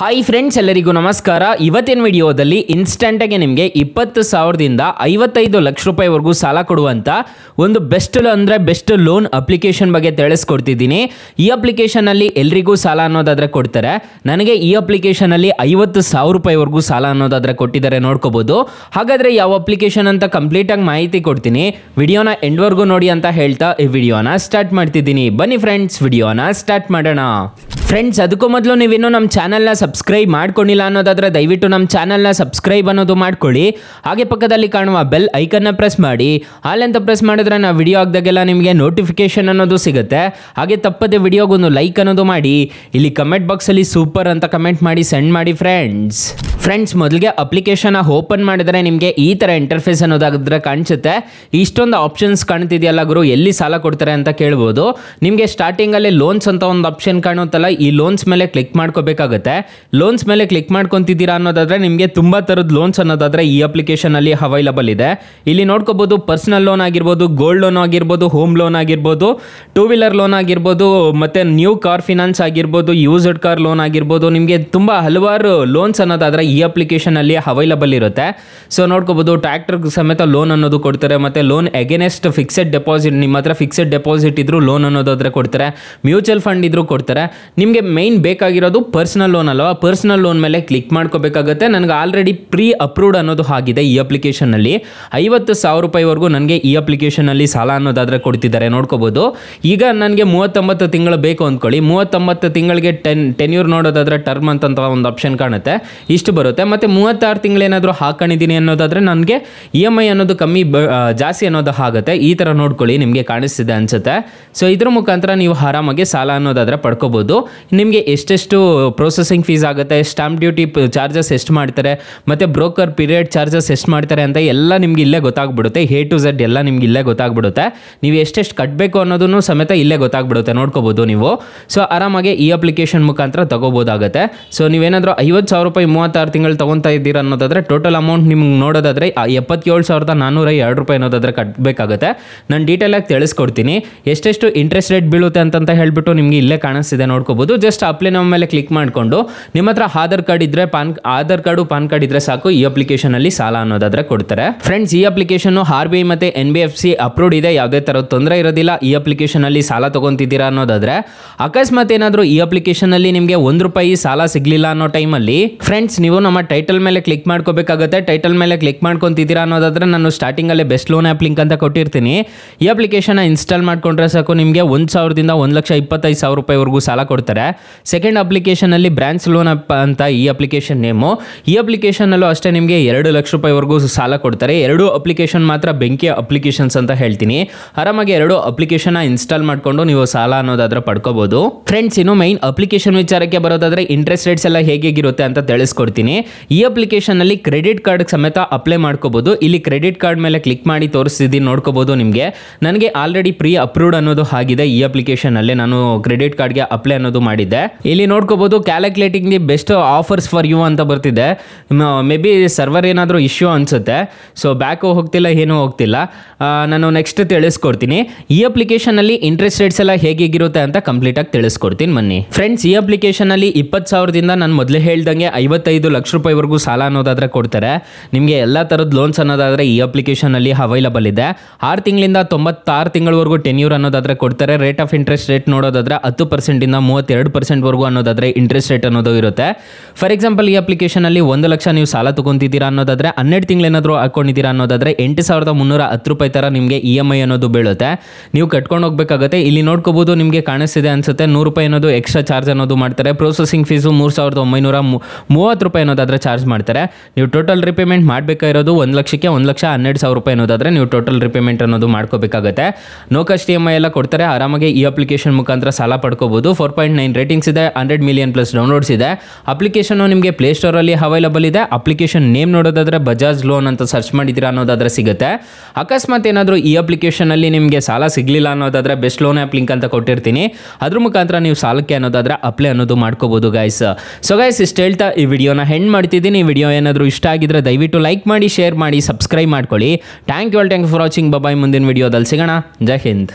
Hi friends, ಎಲ್ಲರಿಗೂ ನಮಸ್ಕಾರ. ಇವತ್ತಿನ ವಿಡಿಯೋದಲ್ಲಿ ಇನ್ಸ್ಟೆಂಟಾಗಿ ನಿಮಗೆ 20,000ದಿಂದ 55 ಲಕ್ಷ ರೂಪಾಯಿವರೆಗೂ ಸಾಲ ಕೊಡುವಂಥ ಒಂದು ಬೆಸ್ಟ್ ಲೋನ್ ಅಪ್ಲಿಕೇಶನ್ ಬಗ್ಗೆ ತಿಳಿಸ್ಕೊಡ್ತಿದ್ದೀನಿ. ಈ ಅಪ್ಲಿಕೇಶನಲ್ಲಿ ಎಲ್ರಿಗೂ ಸಾಲ ಅನ್ನೋದಾದರೆ ಕೊಡ್ತಾರೆ. ನನಗೆ ಈ ಅಪ್ಲಿಕೇಶನಲ್ಲಿ 50,000 ರೂಪಾಯಿವರೆಗೂ ಸಾಲ ಅನ್ನೋದಾದರೆ ಕೊಟ್ಟಿದ್ದಾರೆ, ನೋಡ್ಕೋಬೋದು. ಹಾಗಾದರೆ ಯಾವ ಅಪ್ಲಿಕೇಶನ್ ಅಂತ ಕಂಪ್ಲೀಟಾಗಿ ಮಾಹಿತಿ ಕೊಡ್ತೀನಿ. ವಿಡಿಯೋನ ಎಂಡ್ವರೆಗೂ ನೋಡಿ ಅಂತ ಹೇಳ್ತಾ ಈ ವಿಡಿಯೋನ ಸ್ಟಾರ್ಟ್ ಮಾಡ್ತಿದ್ದೀನಿ. ಬನ್ನಿ ಫ್ರೆಂಡ್ಸ್, ವಿಡಿಯೋನ ಸ್ಟಾರ್ಟ್ ಮಾಡೋಣ. ಫ್ರೆಂಡ್ಸ್, ಅದಕ್ಕೂ ಮೊದಲು ನೀವಿನ್ನೂ ನಮ್ಮ ಚಾನಲ್ನ ಸಬ್ಸ್ಕ್ರೈಬ್ ಮಾಡ್ಕೊಂಡಿಲ್ಲ ಅನ್ನೋದಾದರೆ ದಯವಿಟ್ಟು ನಮ್ಮ ಚಾನಲ್ನ ಸಬ್ಸ್ಕ್ರೈಬ್ ಅನ್ನೋದು ಮಾಡ್ಕೊಳ್ಳಿ. ಹಾಗೆ ಪಕ್ಕದಲ್ಲಿ ಕಾಣುವ ಬೆಲ್ ಐಕನ್ನ ಪ್ರೆಸ್ ಮಾಡಿ. ಹಾಲಂತ ಪ್ರೆಸ್ ಮಾಡಿದ್ರೆ ನಾವು ವಿಡಿಯೋ ಹಾಕಿದಾಗೆಲ್ಲ ನಿಮಗೆ ನೋಟಿಫಿಕೇಶನ್ ಅನ್ನೋದು ಸಿಗುತ್ತೆ. ಹಾಗೆ ತಪ್ಪದೆ ವಿಡಿಯೋಗೊಂದು ಲೈಕ್ ಅನ್ನೋದು ಮಾಡಿ. ಇಲ್ಲಿ ಕಮೆಂಟ್ ಬಾಕ್ಸಲ್ಲಿ ಸೂಪರ್ ಅಂತ ಕಮೆಂಟ್ ಮಾಡಿ ಸೆಂಡ್ ಮಾಡಿ ಫ್ರೆಂಡ್ಸ್. ಮೊದಲಿಗೆ ಅಪ್ಲಿಕೇಶನ್ ಓಪನ್ ಮಾಡಿದರೆ ನಿಮಗೆ ಈ ಥರ ಇಂಟರ್ಫೇಸ್ ಅನ್ನೋದಾದ್ರೆ ಕಾಣಿಸುತ್ತೆ. ಇಷ್ಟೊಂದು ಆಪ್ಷನ್ಸ್ ಕಾಣ್ತಿದೆಯಲ್ಲ ಗುರು, ಎಲ್ಲಿ ಸಾಲ ಕೊಡ್ತಾರೆ ಅಂತ ಕೇಳ್ಬೋದು. ನಿಮಗೆ ಸ್ಟಾರ್ಟಿಂಗಲ್ಲಿ ಲೋನ್ಸ್ ಅಂತ ಒಂದು ಆಪ್ಷನ್ ಕಾಣುತ್ತಲ್ಲ, ಈ ಲೋನ್ಸ್ ಮೇಲೆ ಕ್ಲಿಕ್ ಮಾಡ್ಕೋಬೇಕಾಗುತ್ತೆ. ಲೋನ್ಸ್ ಮೇಲೆ ಕ್ಲಿಕ್ ಮಾಡ್ಕೊತಿದ್ದೀರಾ ಅನ್ನೋದಾದ್ರೆ ನಿಮಗೆ ತುಂಬ ಥರದ ಲೋನ್ಸ್ ಅನ್ನೋದಾದ್ರೆ ಈ ಅಪ್ಲಿಕೇಶನಲ್ಲಿ ಅವೈಲಬಲ್ ಇದೆ. ಇಲ್ಲಿ ನೋಡ್ಕೋಬೋದು, ಪರ್ಸನಲ್ ಲೋನ್ ಆಗಿರ್ಬೋದು, ಗೋಲ್ಡ್ ಲೋನ್ ಆಗಿರ್ಬೋದು, ಹೋಮ್ ಲೋನ್ ಆಗಿರ್ಬೋದು, ಟೂ ವೀಲರ್ ಲೋನ್ ಆಗಿರ್ಬೋದು, ಮತ್ತು ನ್ಯೂ ಕಾರ್ ಫಿನಾನ್ಸ್ ಆಗಿರ್ಬೋದು, ಯೂಸ್ಡ್ ಕಾರ್ ಲೋನ್ ಆಗಿರ್ಬೋದು. ನಿಮಗೆ ತುಂಬ ಹಲವಾರು ಲೋನ್ಸ್ ಅನ್ನೋದಾದರೆ ಈ ಅಪ್ಲಿಕೇಶನಲ್ಲಿ ಅವೈಲಬಲ್ ಇರುತ್ತೆ. ಸೊ ನೋಡ್ಕೋಬೋದು, ಟ್ರ್ಯಾಕ್ಟರ್ ಸಮೇತ ಲೋನ್ ಅನ್ನೋದು ಕೊಡ್ತಾರೆ. ಮತ್ತು ಲೋನ್ ಅಗೇನೆಸ್ಟ್ ಫಿಕ್ಸೆಡ್ ಡೆಪಾಸಿಟ್, ನಿಮ್ಮ ಹತ್ರ ಫಿಕ್ಸೆಡ್ ಡೆಪಾಸಿಟ್ ಇದ್ರೂ ಲೋನ್ ಅನ್ನೋದಾದರೆ ಕೊಡ್ತಾರೆ. ಮ್ಯೂಚುವಲ್ ಫಂಡ್ ಇದ್ರೂ ಕೊಡ್ತಾರೆ. ನಿಮಗೆ ಮೈನ್ ಬೇಕಾಗಿರೋದು ಪರ್ಸನಲ್ ಲೋನ್ ಅಲ್ವಾ, ಪರ್ಸನಲ್ ಲೋನ್ ಮೇಲೆ ಕ್ಲಿಕ್ ಮಾಡ್ಕೋಬೇಕಾಗುತ್ತೆ. ನನಗೆ ಆಲ್ರೆಡಿ ಪ್ರೀ ಅಪ್ರೂವ್ಡ್ ಅನ್ನೋದು ಆಗಿದೆ. ಈ ಅಪ್ಲಿಕೇಶನಲ್ಲಿ 50,000 ರೂಪಾಯಿವರೆಗೂ ನನಗೆ ಈ ಅಪ್ಲಿಕೇಶನಲ್ಲಿ ಸಾಲ ಅನ್ನೋದಾದರೆ ಕೊಡ್ತಿದ್ದಾರೆ, ನೋಡ್ಕೋಬೋದು. ಈಗ ನನಗೆ 39 ತಿಂಗಳು ಬೇಕು ಅಂದ್ಕೊಳ್ಳಿ. 39 ತಿಂಗಳಿಗೆ ಟೆನ್ಯೂರ್ ನೋಡೋದಾದರೆ ಟರ್ಮ್ ಅಂತ ಒಂದು ಆಪ್ಷನ್ ಕಾಣುತ್ತೆ, ಇಷ್ಟು ಬರುತ್ತೆ. ಮತ್ತು 36 ತಿಂಗಳೇನಾದರೂ ಹಾಕೊಂಡಿದ್ದೀನಿ ಅನ್ನೋದಾದರೆ ನನಗೆ EMI ಅನ್ನೋದು ಜಾಸ್ತಿ ಅನ್ನೋದು ಆಗುತ್ತೆ. ಈ ಥರ ನೋಡ್ಕೊಳ್ಳಿ, ನಿಮಗೆ ಕಾಣಿಸ್ತಿದೆ ಅನಿಸುತ್ತೆ. ಸೊ ಇದ್ರ ಮುಖಾಂತರ ನೀವು ಆರಾಮಾಗಿ ಸಾಲ ಅನ್ನೋದಾದರೆ ಪಡ್ಕೋಬೋದು. ನಿಮಗೆ ಎಷ್ಟೆಷ್ಟು ಪ್ರೊಸೆಸಿಂಗ್ ಫೀಸ್ ಆಗುತ್ತೆ, ಸ್ಟಾಂಪ್ ಡ್ಯೂಟಿ ಚಾರ್ಜಸ್ ಎಷ್ಟು ಮಾಡ್ತಾರೆ, ಮತ್ತು ಬ್ರೋಕರ್ ಪೀರಿಯಡ್ ಚಾರ್ಜಸ್ ಎಷ್ಟು ಮಾಡ್ತಾರೆ ಅಂತ ಎಲ್ಲ ನಿಮ್ಗೆ ಇಲ್ಲೇ ಗೊತ್ತಾಗ್ಬಿಡುತ್ತೆ. A to Z ಎಲ್ಲ ನಿಮ್ಗೆ ಇಲ್ಲೇ ಗೊತ್ತಾಗ್ಬಿಡುತ್ತೆ. ನೀವು ಎಷ್ಟೆಷ್ಟು ಕಟ್ಟಬೇಕು ಅನ್ನೋದನ್ನು ಸಮೇತ ಇಲ್ಲೇ ಗೊತ್ತಾಗ್ಬಿಡುತ್ತೆ, ನೋಡ್ಕೋಬೋದು ನೀವು. ಸೊ ಆರಾಮಾಗಿ ಈ ಅಪ್ಲಿಕೇಶನ್ ಮುಖಾಂತರ ತಗೋಬೋದಾಗುತ್ತೆ. ಸೊ ನೀವೇನಾದರೂ 50,000 ರೂಪಾಯಿ 36 ತಿಂಗಳು ತೊಗೊತಾ ಇದ್ದೀರಾ ಅನ್ನೋದಾದರೆ ಟೋಟಲ್ ಅಮೌಂಟ್ ನಿಮ್ಗೆ ನೋಡೋದಾದರೆ 77,402 ರೂಪಾಯಿ ಅನ್ನೋದಾದರೆ ಕಟ್ಟಬೇಕಾಗುತ್ತೆ. ನಾನು ಡೀಟೇಲಾಗಿ ತಿಳಿಸ್ಕೊಡ್ತೀನಿ. ಎಷ್ಟೆಷ್ಟು ಇಂಟ್ರೆಸ್ಟ್ ರೇಟ್ ಬೀಳುತ್ತೆ ಅಂತ ಹೇಳ್ಬಿಟ್ಟು ನಿಮಗೆ ಇಲ್ಲೇ ಕಾಣಿಸ್ತಿದೆ, ನೋಡ್ಕೋಬೋದು. ಜಸ್ಟ್ ಅಪ್ಲೈ ನಮ್ಮ ಮೇಲೆ ಕ್ಲಿಕ್ ಮಾಡಿಕೊಂಡು ನಿಮ್ಮ ಹತ್ರ ಆಧಾರ್ ಕಾರ್ಡ್ ಇದ್ದರೆ ಪಾನ್ ಕಾರ್ಡ್ ಇದ್ರೆ ಸಾಕು, ಈ ಅಪ್ಲಿಕೇಶನಲ್ಲಿ ಸಾಲ ಅನ್ನೋದಾದರೆ ಕೊಡ್ತಾರೆ. ಫ್ರೆಂಡ್ಸ್, ಈ ಅಪ್ಲಿಕೇಶನ್ RBI ಮತ್ತು NBFC ಅಪ್ರೂವ್ಡ್ ಇದೆ, ಯಾವುದೇ ಥರದ ತೊಂದರೆ ಇರೋದಿಲ್ಲ. ಈ ಅಪ್ಲಿಕೇಶನಲ್ಲಿ ಸಾಲ ತೊಗೊತಿದ್ದೀರಾ ಅನ್ನೋದಾದರೆ ಅಕಸ್ಮಾತ್ ಏನಾದರೂ ಈ ಅಪ್ಲಿಕೇಶನಲ್ಲಿ ನಿಮಗೆ ₹1 ಸಾಲ ಸಿಗಲಿಲ್ಲ ಅನ್ನೋ ಟೈಮಲ್ಲಿ ಫ್ರೆಂಡ್ಸ್, ನೀವು ನಮ್ಮ ಟೈಟಲ್ ಮೇಲೆ ಕ್ಲಿಕ್ ಮಾಡ್ಕೋಬೇಕಾಗುತ್ತೆ. ಟೈಟಲ್ ಮೇಲೆ ಕ್ಲಿಕ್ ಮಾಡ್ಕೊತಿದ್ದೀರಾ ಅನ್ನೋದಾದರೆ ನಾನು ಸ್ಟಾರ್ಟಿಂಗಲ್ಲೇ ಬೆಸ್ಟ್ ಲೋನ್ ಆ್ಯಪ್ ಲಿಂಕ್ ಅಂತ ಕೊಟ್ಟಿರ್ತೀನಿ. ಈ ಅಪ್ಲಿಕೇಶನ್ ಇನ್ಸ್ಟಾಲ್ ಮಾಡ್ಕೊಂಡ್ರೆ ಸಾಕು, ನಿಮಗೆ 1,000ದಿಂದ 1,25,000 ರೂಪಾಯಿವರೆಗೂ ಸಾಲ ಕೊಡ್ತಾರೆ. ಸೆಕೆಂಡ್ ಅಪ್ಲಿಕೇಶನಲ್ಲಿ ಬ್ರಾಂಚ್ ಲೋನ್ ಆ್ಯಪ್ ಅಂತ ಈ ಅಪ್ಲಿಕೇಶನ್ ನೇಮು. ಈ ಅಪ್ಲಿಕೇಶನಲ್ಲೂ ಅಷ್ಟೇ ನಿಮಗೆ 2 ಲಕ್ಷ ರೂಪಾಯಿವರೆಗೂ ಸಾಲ ಕೊಡ್ತಾರೆ. 2 ಅಪ್ಲಿಕೇಶನ್ ಮಾತ್ರ ಬೆಂಕಿ ಅಪ್ಲಿಕೇಶನ್ಸ್ ಅಂತ ಹೇಳ್ತೀನಿ. ಆರಾಮಾಗಿ 2 ಅಪ್ಲಿಕೇಶನ್ ಇನ್ಸ್ಟಾಲ್ ಮಾಡಿಕೊಂಡು ನೀವು ಸಾಲ ಅನ್ನೋದಾದ್ರೆ ಪಡ್ಕೋಬಹುದು. ಫ್ರೆಂಡ್ಸ್, ಇನ್ನು ಮೈನ್ ಅಪ್ಲಿಕೇಶನ್ ವಿಚಾರಕ್ಕೆ ಬರೋದಾದ್ರೆ ಇಂಟ್ರೆಸ್ಟ್ ರೇಟ್ಸ್ ಎಲ್ಲ ಹೇಗಿರುತ್ತೆ ಅಂತ ತಿಳಿಸ್ಕೊಡ್ತೀನಿ. ಈ ಅಪ್ಲಿಕೇಶನಲ್ಲಿ ಕ್ರೆಡಿಟ್ ಕಾರ್ಡ್ ಸಮೇತ ಅಪ್ಲೈ ಮಾಡ್ಕೋಬಹುದು. ಇಲ್ಲಿ ಕ್ರೆಡಿಟ್ ಕಾರ್ಡ್ ಮೇಲೆ ಕ್ಲಿಕ್ ಮಾಡಿ ತೋರಿಸ್ತಿದ್ದೀನಿ, ನೋಡ್ಕೋಬಹುದು. ನಿಮಗೆ ನನಗೆ ಆಲ್ರೆಡಿ ಪ್ರೀ ಅಪ್ರೂವ್ಡ್ ಅನ್ನೋದು ಆಗಿದೆ. ಈ ಅಪ್ಲಿಕೇಶನ್ ಅಲ್ಲೇ ನಾನು ಕ್ರೆಡಿಟ್ ಕಾರ್ಡ್ಗೆ ಅಪ್ಲೈ ಅನ್ನೋದು ಮಾಡಿದ್ದೆ. ಇಲ್ಲಿ ನೋಡ್ಕೋಬಹುದು, calculating the best offers for you ಅಂತ ಬರ್ತಿದೆ. ಮೇ ಬಿ ಸರ್ವರ್ ಏನಾದರೂ ಇಶ್ಯೂ ಅನ್ಸುತ್ತೆ. ಸೊ ಬ್ಯಾಕು ಹೋಗ್ತಿಲ್ಲ, ಏನೂ ಹೋಗ್ತಿಲ್ಲ. ನಾನು ನೆಕ್ಸ್ಟ್ ತಿಳಿಸ್ಕೊಡ್ತೀನಿ. ಈ ಅಪ್ಲಿಕೇಶನಲ್ಲಿ ಇಂಟ್ರೆಸ್ಟ್ ರೇಟ್ಸ್ ಎಲ್ಲ ಹೇಗಿರುತ್ತೆ ಅಂತ ಕಂಪ್ಲೀಟಾಗಿ ತಿಳಿಸ್ಕೊಡ್ತೀನಿ, ಬನ್ನಿ. ಫ್ರೆಂಡ್ಸ್, ಈ ಅಪ್ಲಿಕೇಶನಲ್ಲಿ 20,000ದಿಂದ ನಾನು ಮೊದಲೇ ಹೇಳ್ದಂಗೆ 55 ಲಕ್ಷ ರೂಪಾಯಿವರೆಗೂ ಸಾಲ ಅನ್ನೋದಾದರೆ ಕೊಡ್ತಾರೆ. ನಿಮಗೆ ಎಲ್ಲ ಥರದ ಲೋನ್ಸ್ ಅನ್ನೋದಾದರೆ ಈ ಅಪ್ಲಿಕೇಶನಲ್ಲಿ ಅವೈಲಬಲ್ ಇದೆ. 6 ತಿಂಗಳಿಂದ 96 ತಿಂಗಳವರೆಗೂ ಟೆನ್ಯೂರ್ ಅನ್ನೋದಾದರೆ ಕೊಡ್ತಾರೆ. ರೇಟ್ ಆಫ್ ಇಂಟ್ರೆಸ್ಟ್ ರೇಟ್ ನೋಡೋದಾದರೆ 10%ಇಂದ 32% ಅನ್ನೋದಾದರೆ ಇಂಟ್ರೆಸ್ಟ್ ರೇಟ್ ಅನ್ನೋದು ಇರುತ್ತೆ. ಫಾರ್ ಎಕ್ಸಾಂಪಲ್, ಈ ಅಪ್ಲಿಕೇಶನಲ್ಲಿ 1 ಲಕ್ಷ ನೀವು ಸಾಲ ತೊಗೊತಿದ್ದೀರಾ ಅನ್ನೋದಾದರೆ 12 ತಿಂಗಳೇನಾದರೂ ಹಾಕೊಂಡಿದ್ದೀರಾ ಅನ್ನೋದಾದರೆ 8,310 ರೂಪಾಯಿ ಥರ ನಿಮಗೆ EMI ಅನ್ನೋದು ಬೀಳುತ್ತೆ. ನೀವು ಕಟ್ಕೊಂಡು ಹೋಗಬೇಕಾಗುತ್ತೆ. ಇಲ್ಲಿ ನೋಡ್ಕೋಬೋದು, ನಿಮಗೆ ಕಾಣಿಸ್ತಿದೆ ಅನ್ಸುತ್ತೆ, ₹100 ಅನ್ನೋದು ಎಕ್ಸ್ಟ್ರಾ ಚಾರ್ಜ್ ಅನ್ನೋದು ಮಾಡ್ತಾರೆ. ಪ್ರೊಸೆಸಿಂಗ್ ಫೀಸು 3,930 ರೂಪಾಯಿ ಅನ್ನೋದಾದರೆ ಚಾರ್ಜ್ ಮಾಡ್ತಾರೆ. ನೀವು ಟೋಟಲ್ ರಿಪೇಮೆಂಟ್ ಮಾಡಬೇಕಾಗಿರೋದು 1,12,000 ರೂಪಾಯಿ ಅನ್ನೋದಾದರೆ ನೀವು ಟೋಟಲ್ ರಿಪೇಮೆಂಟ್ ಅನ್ನೋದು ಮಾಡ್ಕೋಬೇಕಾಗುತ್ತೆ. ನೋ ಕಾಸ್ಟ್ EMI ಎಲ್ಲ ಕೊಡ್ತಾರೆ. ಆರಾಮಾಗಿ ಈ ಅಪ್ಲಿಕೇಶನ್ ಮುಖಾಂತರ ಸಾಲ ಪಡ್ಕೋಬಹುದು. 4.9 ರೇಟಿಂಗ್ಸ್ ಇದೆ, 100 ಮಿಲಿಯನ್ ಪ್ಲಸ್ ಡೌನ್ಲೋಡ್ಸ್ ಇದೆ. ಅಪ್ಲಿಕೇಶನ್ ನಿಮಗೆ ಪ್ಲೇಸ್ಟೋರಲ್ಲಿ ಅವೈಲಬಲ್ ಇದೆ. ಅಪ್ಲಿಕೇಶನ್ ನೇಮ್ ನೋಡೋದಾದರೆ ಬಜಾಜ್ ಲೋನ್ ಅಂತ ಸರ್ಚ್ ಮಾಡಿದ್ದೀರಾ ಅನ್ನೋದಾದರೆ ಸಿಗುತ್ತೆ. ಅಕಸ್ಮಾತ್ ಏನಾದರೂ ಈ ಅಪ್ಲಿಕೇಶನಲ್ಲಿ ನಿಮಗೆ ಸಾಲ ಸಿಗಲಿಲ್ಲ ಅನ್ನೋದಾದರೆ ಬೆಸ್ಟ್ ಲೋನ್ ಆ್ಯಪ್ ಲಿಂಕ್ ಅಂತ ಕೊಟ್ಟಿರ್ತೀನಿ. ಅದ್ರ ಮುಖಾಂತರ ನೀವು ಸಾಲಕ್ಕೆ ಅನ್ನೋದಾದರೆ ಅಪ್ಲೈ ಅನ್ನೋದು ಮಾಡ್ಕೋಬಹುದು ಗೈಸ್. ಸೊ ಗೈಸ್, ಇಷ್ಟು ಹೇಳ್ತಾ ಈ ವಿಡಿಯೋನ ಹೆಂಡ್ ಮಾಡ್ತಿದ್ದೀನಿ. ಈ ವಿಡಿಯೋ ಏನಾದರೂ ಇಷ್ಟ ಆಗಿದ್ರೆ ದಯವಿಟ್ಟು ಲೈಕ್ ಮಾಡಿ, ಶೇರ್ ಮಾಡಿ, ಸಬ್ಸ್ಕ್ರೈಬ್ ಮಾಡ್ಕೊಳ್ಳಿ. Thank you for watching. Bye. ಮುಂದಿನ ವಿಡಿಯೋದಲ್ಲಿ ಸಿಗೋಣ. ಜೈ ಹಿಂದ್.